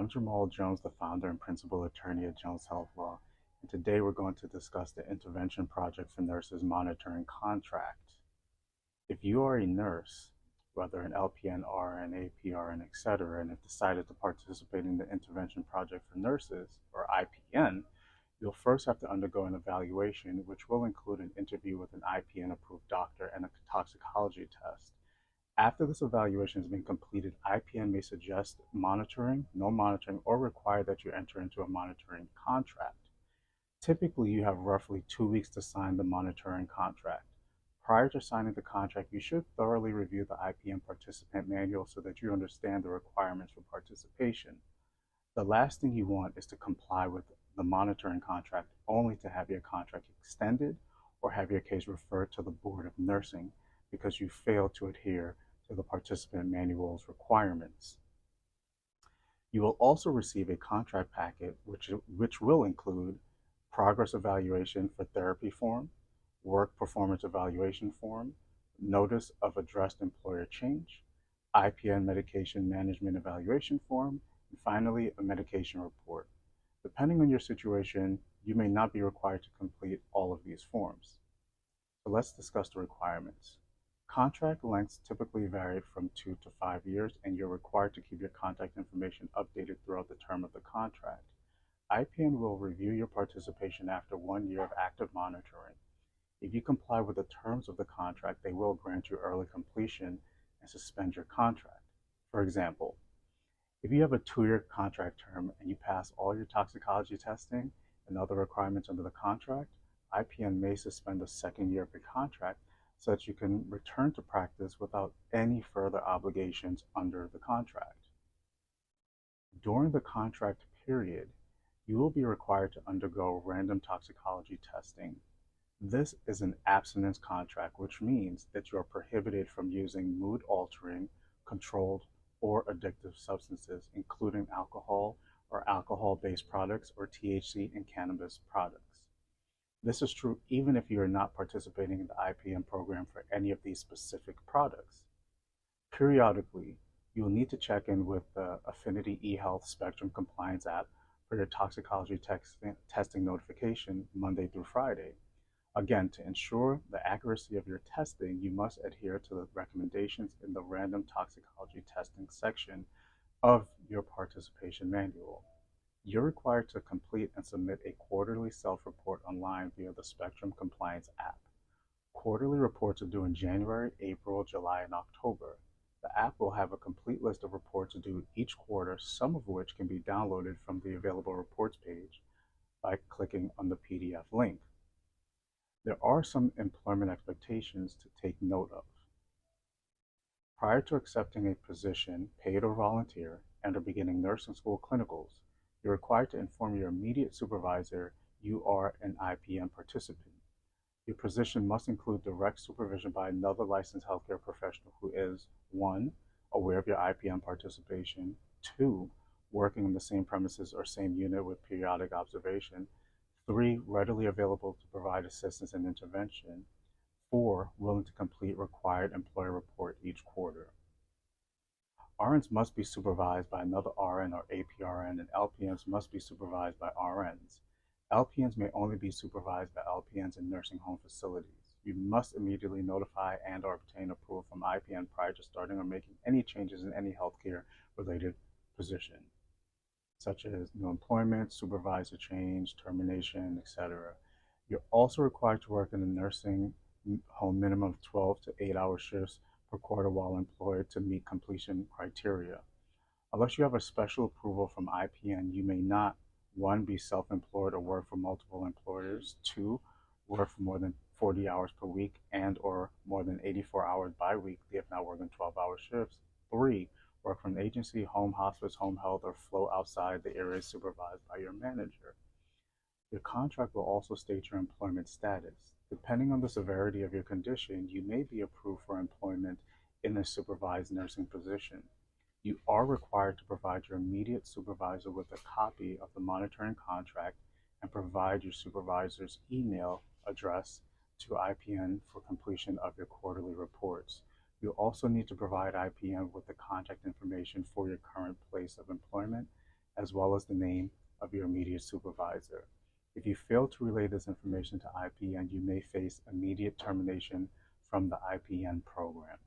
I'm Jamal Jones, the founder and principal attorney at Jones Health Law, and today we're going to discuss the Intervention Project for Nurses Monitoring Contract. If you are a nurse, whether an LPN, RN, APRN, etc., and have decided to participate in the Intervention Project for Nurses, or IPN, you'll first have to undergo an evaluation, which will include an interview with an IPN-approved doctor and a toxicology test. After this evaluation has been completed, IPN may suggest monitoring, no monitoring, or require that you enter into a monitoring contract. Typically, you have roughly 2 weeks to sign the monitoring contract. Prior to signing the contract, you should thoroughly review the IPN Participant Manual so that you understand the requirements for participation. The last thing you want is to comply with the monitoring contract only to have your contract extended or have your case referred to the Board of Nursing because you failed to adhere to the Participant Manual's requirements. You will also receive a contract packet which will include progress evaluation for therapy form, work performance evaluation form, notice of addressed employer change, IPN medication management evaluation form, and finally a medication report. Depending on your situation, you may not be required to complete all of these forms. So let's discuss the requirements. Contract lengths typically vary from 2 to 5 years, and you're required to keep your contact information updated throughout the term of the contract. IPN will review your participation after 1 year of active monitoring. If you comply with the terms of the contract, they will grant you early completion and suspend your contract. For example, if you have a 2-year contract term and you pass all your toxicology testing and other requirements under the contract, IPN may suspend the 2nd year of your contract so that you can return to practice without any further obligations under the contract. During the contract period, you will be required to undergo random toxicology testing. This is an abstinence contract, which means that you are prohibited from using mood-altering, controlled, or addictive substances, including alcohol or alcohol-based products or THC and cannabis products. This is true even if you are not participating in the IPN program for any of these specific products. Periodically, you will need to check in with the Affinity eHealth Spectrum Compliance app for your toxicology testing notification Monday through Friday. Again, to ensure the accuracy of your testing, you must adhere to the recommendations in the random toxicology testing section of your participation manual. You're required to complete and submit a quarterly self-report online via the Spectrum Compliance app. Quarterly reports are due in January, April, July, and October. The app will have a complete list of reports due each quarter, some of which can be downloaded from the available reports page by clicking on the PDF link. There are some employment expectations to take note of. Prior to accepting a position, paid or volunteer, and or beginning nursing school clinicals, you're required to inform your immediate supervisor you are an IPN participant. Your position must include direct supervision by another licensed healthcare professional who is 1. Aware of your IPN participation, 2. Working on the same premises or same unit with periodic observation, 3. Readily available to provide assistance and intervention, 4. Willing to complete required employer report each quarter. RNs must be supervised by another RN or APRN, and LPNs must be supervised by RNs. LPNs may only be supervised by LPNs in nursing home facilities. You must immediately notify and or obtain approval from IPN prior to starting or making any changes in any healthcare-related position, such as new employment, supervisor change, termination, etc. You're also required to work in a nursing home minimum of 12 to 8-hour shifts per quarter while employed to meet completion criteria. Unless you have a special approval from IPN, you may not 1. Be self-employed or work for multiple employers, 2. Work for more than 40 hours per week and or more than 84 hours bi-weekly if not working 12-hour shifts, 3. Work for an agency, home hospice, home health, or flow outside the areas supervised by your manager. Your contract will also state your employment status. Depending on the severity of your condition, you may be approved for employment in a supervised nursing position. You are required to provide your immediate supervisor with a copy of the monitoring contract and provide your supervisor's email address to IPN for completion of your quarterly reports. You also need to provide IPN with the contact information for your current place of employment as well as the name of your immediate supervisor. If you fail to relay this information to IPN, you may face immediate termination from the IPN program.